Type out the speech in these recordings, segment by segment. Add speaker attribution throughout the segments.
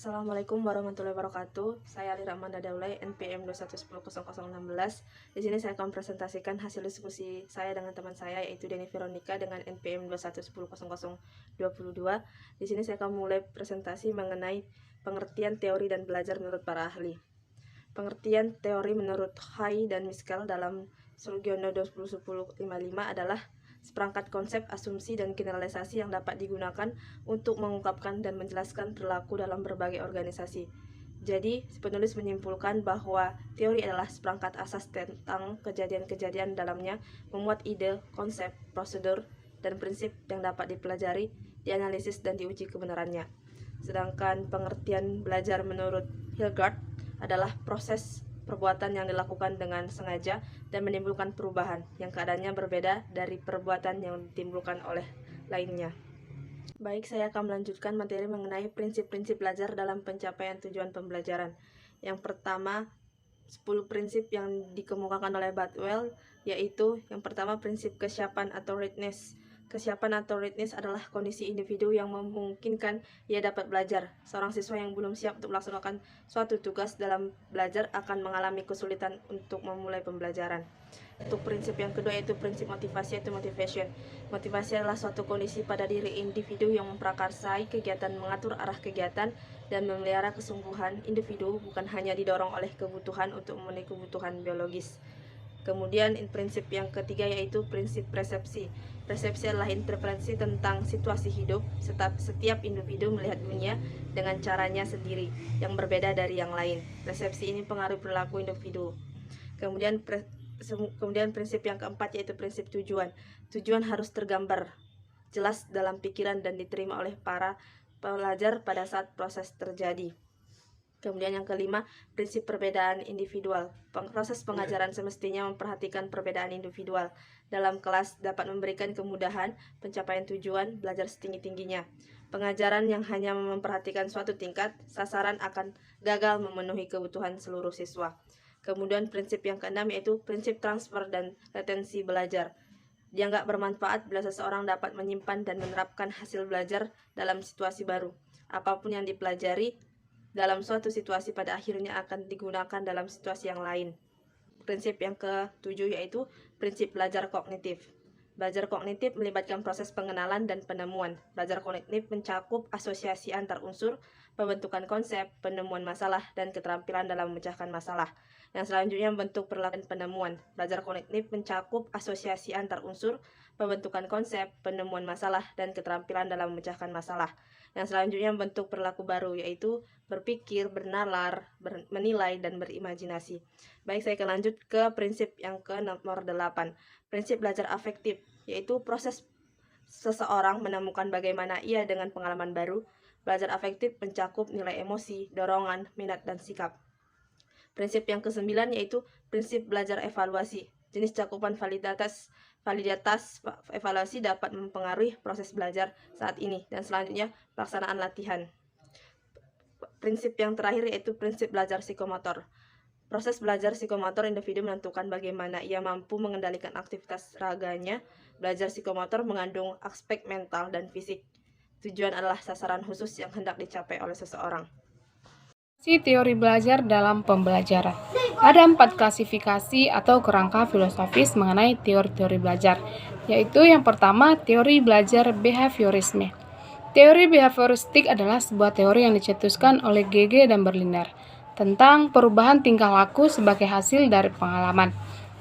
Speaker 1: Assalamualaikum warahmatullahi wabarakatuh. Saya Ali Rahmanda Daulay, NPM 2100016. Di sini saya akan presentasikan hasil diskusi saya dengan teman saya, yaitu Deni Veronica dengan NPM 2110022. Di sini saya akan mulai presentasi mengenai pengertian teori dan belajar menurut para ahli. Pengertian teori menurut Hay dan Miskel dalam Sulgiono 201055 adalah seperangkat konsep, asumsi, dan generalisasi yang dapat digunakan untuk mengungkapkan dan menjelaskan perilaku dalam berbagai organisasi. Jadi, penulis menyimpulkan bahwa teori adalah seperangkat asas tentang kejadian-kejadian dalamnya, memuat ide, konsep, prosedur, dan prinsip yang dapat dipelajari, dianalisis, dan diuji kebenarannya. Sedangkan pengertian belajar menurut Hilgard adalah proses perbuatan yang dilakukan dengan sengaja dan menimbulkan perubahan yang keadaannya berbeda dari perbuatan yang ditimbulkan oleh lainnya. Baik, saya akan melanjutkan materi mengenai prinsip-prinsip belajar dalam pencapaian tujuan pembelajaran. Yang pertama, 10 prinsip yang dikemukakan oleh Badwell, yaitu yang pertama prinsip kesiapan atau readiness. Kesiapan atau readiness adalah kondisi individu yang memungkinkan ia dapat belajar. Seorang siswa yang belum siap untuk melaksanakan suatu tugas dalam belajar akan mengalami kesulitan untuk memulai pembelajaran. Untuk prinsip yang kedua yaitu prinsip motivasi atau motivation. Motivasi adalah suatu kondisi pada diri individu yang memprakarsai kegiatan, mengatur arah kegiatan, dan memelihara kesungguhan individu, bukan hanya didorong oleh kebutuhan untuk memenuhi kebutuhan biologis. Kemudian prinsip yang ketiga yaitu prinsip persepsi. Persepsi adalah interpretasi tentang situasi hidup. Setiap individu melihat dunia dengan caranya sendiri yang berbeda dari yang lain. Persepsi ini pengaruh perilaku individu. Kemudian prinsip yang keempat yaitu prinsip tujuan. Tujuan harus tergambar jelas dalam pikiran dan diterima oleh para pelajar pada saat proses terjadi. Kemudian yang kelima, prinsip perbedaan individual. Proses pengajaran semestinya memperhatikan perbedaan individual. Dalam kelas dapat memberikan kemudahan pencapaian tujuan belajar setinggi-tingginya. Pengajaran yang hanya memperhatikan suatu tingkat sasaran akan gagal memenuhi kebutuhan seluruh siswa. Kemudian prinsip yang keenam yaitu prinsip transfer dan retensi belajar. Dianggap bermanfaat bila seseorang dapat menyimpan dan menerapkan hasil belajar dalam situasi baru. Apapun yang dipelajari dalam suatu situasi pada akhirnya akan digunakan dalam situasi yang lain. Prinsip yang ketujuh yaitu prinsip belajar kognitif. Belajar kognitif melibatkan proses pengenalan dan penemuan. Belajar kognitif mencakup asosiasi antar unsur, pembentukan konsep, penemuan masalah, dan keterampilan dalam memecahkan masalah. Yang selanjutnya bentuk perilaku dan penemuan. Belajar kognitif mencakup asosiasi antar unsur, pembentukan konsep, penemuan masalah, dan keterampilan dalam memecahkan masalah. Yang selanjutnya bentuk perilaku baru, yaitu berpikir, bernalar, menilai, dan berimajinasi. Baik, saya akan lanjut ke prinsip yang ke nomor 8. Prinsip belajar afektif, yaitu proses seseorang menemukan bagaimana ia dengan pengalaman baru. Belajar afektif mencakup nilai emosi, dorongan, minat, dan sikap. Prinsip yang ke-9 yaitu prinsip belajar evaluasi. Jenis cakupan validitas evaluasi dapat mempengaruhi proses belajar saat ini. Dan selanjutnya pelaksanaan latihan. Prinsip yang terakhir yaitu prinsip belajar psikomotor. Proses belajar psikomotor individu menentukan bagaimana ia mampu mengendalikan aktivitas raganya. Belajar psikomotor mengandung aspek mental dan fisik. Tujuan adalah sasaran khusus yang hendak dicapai oleh seseorang.
Speaker 2: Teori belajar dalam pembelajaran. Ada 4 klasifikasi atau kerangka filosofis mengenai teori-teori belajar, yaitu yang pertama, teori belajar behaviorisme. Teori behavioristik adalah sebuah teori yang dicetuskan oleh Gege dan Berliner tentang perubahan tingkah laku sebagai hasil dari pengalaman.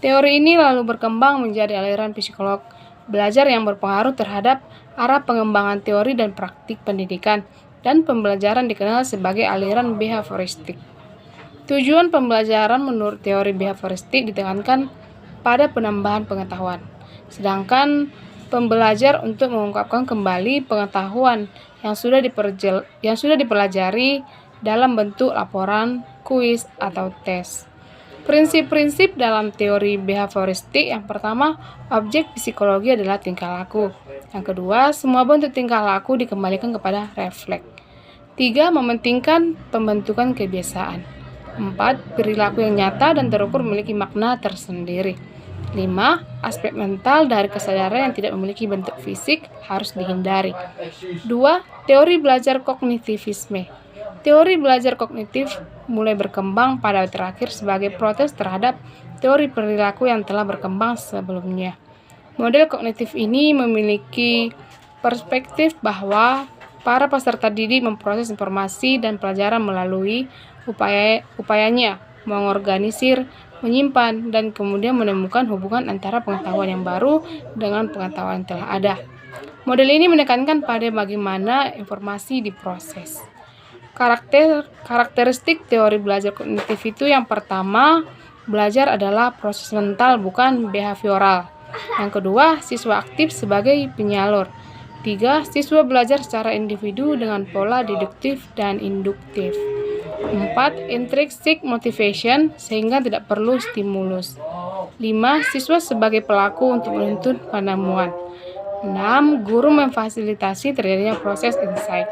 Speaker 2: Teori ini lalu berkembang menjadi aliran psikolog belajar yang berpengaruh terhadap arah pengembangan teori dan praktik pendidikan dan pembelajaran dikenal sebagai aliran behavioristik. Tujuan pembelajaran menurut teori behavioristik ditekankan pada penambahan pengetahuan, sedangkan pembelajar untuk mengungkapkan kembali pengetahuan yang sudah dipelajari dalam bentuk laporan, kuis, atau tes. Prinsip-prinsip dalam teori behavioristik yang pertama, objek psikologi adalah tingkah laku. Yang kedua, semua bentuk tingkah laku dikembalikan kepada refleks. 3. Mementingkan pembentukan kebiasaan. 4. Perilaku yang nyata dan terukur memiliki makna tersendiri. 5. Aspek mental dari kesadaran yang tidak memiliki bentuk fisik harus dihindari. 2. Teori belajar kognitivisme. Teori belajar kognitif mulai berkembang pada terakhir sebagai protes terhadap teori perilaku yang telah berkembang sebelumnya. Model kognitif ini memiliki perspektif bahwa para peserta didik memproses informasi dan pelajaran melalui upayanya mengorganisir, menyimpan, dan kemudian menemukan hubungan antara pengetahuan yang baru dengan pengetahuan yang telah ada. Model ini menekankan pada bagaimana informasi diproses. Karakteristik teori belajar kognitif itu yang pertama, belajar adalah proses mental bukan behavioral. Yang kedua, siswa aktif sebagai penyalur. 3. Siswa belajar secara individu dengan pola deduktif dan induktif. 4. Intrinsic motivation sehingga tidak perlu stimulus. 5. Siswa sebagai pelaku untuk menuntut penemuan. 6. Guru memfasilitasi terjadinya proses insight.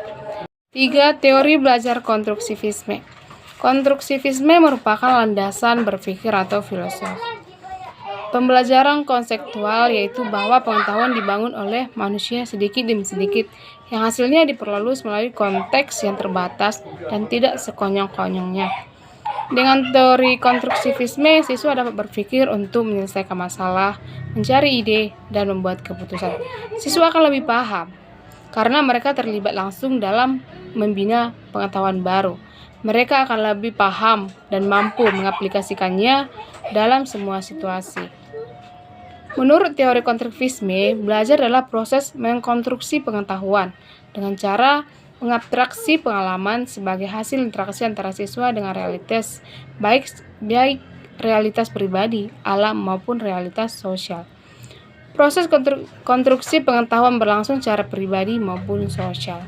Speaker 2: 3. Teori belajar konstruktivisme. Konstruktivisme merupakan landasan berpikir atau filosofi pembelajaran konseptual, yaitu bahwa pengetahuan dibangun oleh manusia sedikit demi sedikit, yang hasilnya diperluas melalui konteks yang terbatas dan tidak sekonyong-konyongnya. Dengan teori konstruktivisme, siswa dapat berpikir untuk menyelesaikan masalah, mencari ide, dan membuat keputusan. Siswa akan lebih paham, karena mereka terlibat langsung dalam membina pengetahuan baru. Mereka akan lebih paham dan mampu mengaplikasikannya dalam semua situasi. Menurut teori konstruktivisme, belajar adalah proses mengkonstruksi pengetahuan dengan cara mengabstraksi pengalaman sebagai hasil interaksi antara siswa dengan realitas, baik realitas pribadi, alam, maupun realitas sosial. Proses konstruksi pengetahuan berlangsung secara pribadi maupun sosial.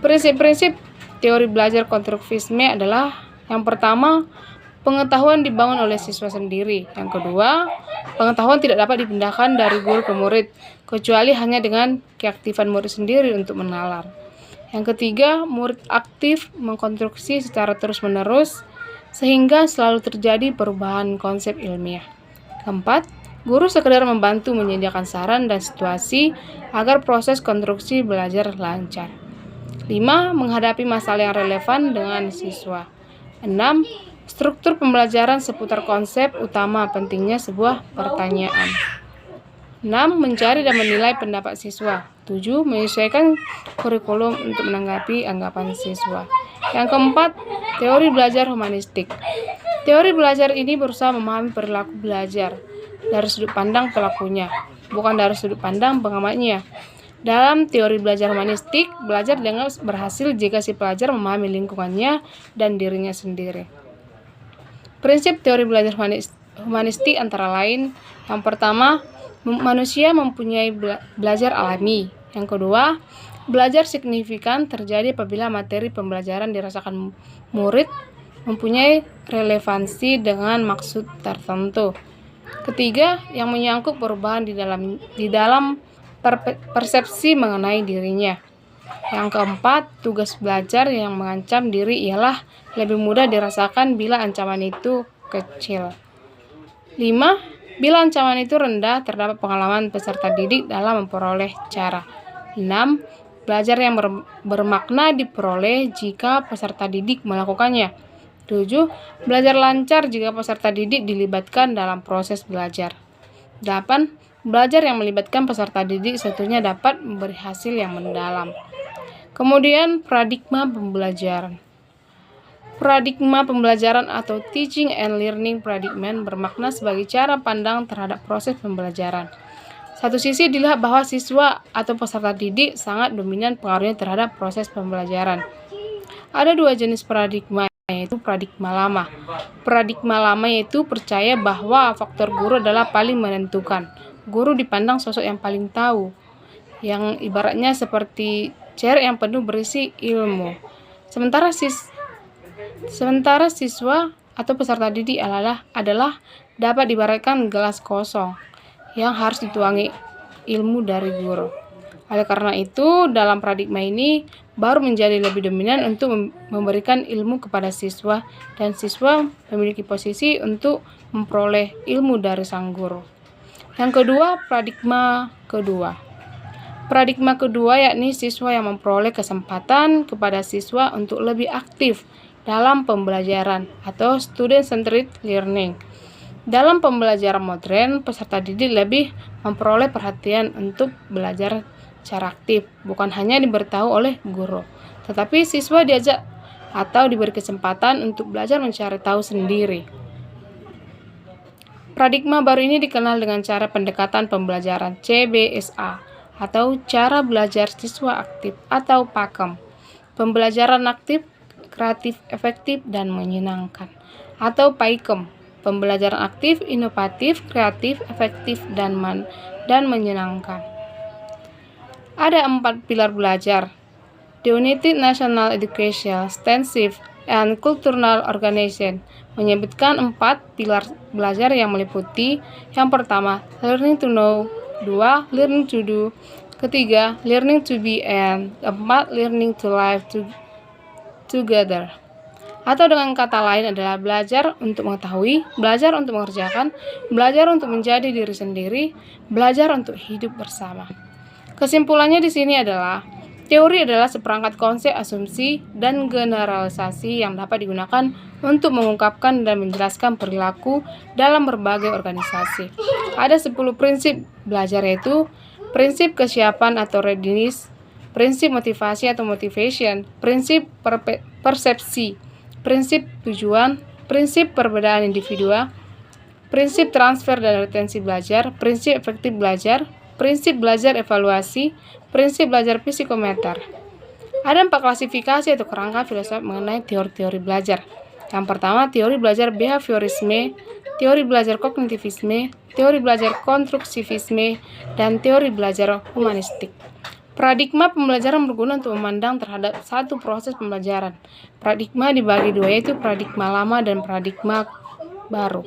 Speaker 2: Prinsip-prinsip teori belajar konstruktivisme adalah yang pertama, pengetahuan dibangun oleh siswa sendiri. Yang kedua, pengetahuan tidak dapat dipindahkan dari guru ke murid, kecuali hanya dengan keaktifan murid sendiri untuk menalar. Yang ketiga, murid aktif mengkonstruksi secara terus-menerus, sehingga selalu terjadi perubahan konsep ilmiah. Keempat, guru sekedar membantu menyediakan saran dan situasi agar proses konstruksi belajar lancar. 5. Menghadapi masalah yang relevan dengan siswa. 6. Struktur pembelajaran seputar konsep utama pentingnya sebuah pertanyaan. 6. Mencari dan menilai pendapat siswa. 7. Menyesuaikan kurikulum untuk menanggapi anggapan siswa. Yang keempat, teori belajar humanistik. Teori belajar ini berusaha memahami perilaku belajar dari sudut pandang pelakunya, bukan dari sudut pandang pengamatnya. Dalam teori belajar humanistik, belajar dianggap berhasil jika si pelajar memahami lingkungannya dan dirinya sendiri. Prinsip teori belajar humanistik antara lain, yang pertama, manusia mempunyai belajar alami. Yang kedua, belajar signifikan terjadi apabila materi pembelajaran dirasakan murid mempunyai relevansi dengan maksud tertentu. Ketiga, yang menyangkut perubahan di dalam persepsi mengenai dirinya. Yang keempat, tugas belajar yang mengancam diri ialah lebih mudah dirasakan bila ancaman itu kecil. 5. Bila ancaman itu rendah, terdapat pengalaman peserta didik dalam memperoleh cara. 6. Belajar yang bermakna diperoleh jika peserta didik melakukannya. 7. Belajar lancar jika peserta didik dilibatkan dalam proses belajar. 8. Belajar yang melibatkan peserta didik sebetulnya dapat memberi hasil yang mendalam. Kemudian, paradigma pembelajaran. Paradigma pembelajaran atau teaching and learning paradigm bermakna sebagai cara pandang terhadap proses pembelajaran. Satu sisi dilihat bahwa siswa atau peserta didik sangat dominan pengaruhnya terhadap proses pembelajaran. Ada dua jenis paradigma, yaitu paradigma lama. Paradigma lama yaitu percaya bahwa faktor guru adalah paling menentukan. Guru dipandang sosok yang paling tahu, yang ibaratnya seperti chair yang penuh berisi ilmu. Sementara siswa atau peserta didik adalah dapat diibaratkan gelas kosong yang harus dituangi ilmu dari guru. Oleh karena itu, dalam paradigma ini baru menjadi lebih dominan untuk memberikan ilmu kepada siswa, dan siswa memiliki posisi untuk memperoleh ilmu dari sang guru. Yang kedua, paradigma kedua. Paradigma kedua yakni siswa yang memperoleh kesempatan kepada siswa untuk lebih aktif dalam pembelajaran atau student-centered learning. Dalam pembelajaran modern, peserta didik lebih memperoleh perhatian untuk belajar secara aktif, bukan hanya diberitahu oleh guru, tetapi siswa diajak atau diberi kesempatan untuk belajar mencari tahu sendiri. Paradigma baru ini dikenal dengan cara pendekatan pembelajaran CBSA atau cara belajar siswa aktif atau PAKEM. Pembelajaran aktif, kreatif, efektif, dan menyenangkan atau PAIKEM. Pembelajaran aktif, inovatif, kreatif, efektif, dan menyenangkan. Ada 4 pilar belajar. The United National Education, Extensive, and Cultural Organization menyebutkan 4 pilar belajar yang meliputi yang pertama, learning to know, 2, learning to do, ketiga, learning to be, and keempat, learning to live together. Atau dengan kata lain adalah belajar untuk mengetahui, belajar untuk mengerjakan, belajar untuk menjadi diri sendiri, belajar untuk hidup bersama. Kesimpulannya di sini adalah teori adalah seperangkat konsep, asumsi, dan generalisasi yang dapat digunakan untuk mengungkapkan dan menjelaskan perilaku dalam berbagai organisasi. Ada 10 prinsip belajar, yaitu prinsip kesiapan atau readiness, prinsip motivasi atau motivation, prinsip persepsi, prinsip tujuan, prinsip perbedaan individu, prinsip transfer dan retensi belajar, prinsip efektif belajar, prinsip belajar evaluasi, prinsip belajar psikometer. Ada 4 klasifikasi atau kerangka filsafat mengenai teori-teori belajar. Yang pertama, teori belajar behaviorisme, teori belajar kognitivisme, teori belajar konstruksivisme, dan teori belajar humanistik. Paradigma pembelajaran berguna untuk memandang terhadap satu proses pembelajaran. Paradigma dibagi dua, yaitu paradigma lama dan paradigma baru.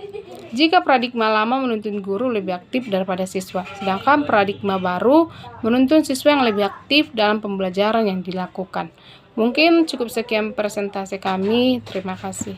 Speaker 2: Jika paradigma lama menuntun guru lebih aktif daripada siswa, sedangkan paradigma baru menuntun siswa yang lebih aktif dalam pembelajaran yang dilakukan. Mungkin cukup sekian presentasi kami. Terima kasih.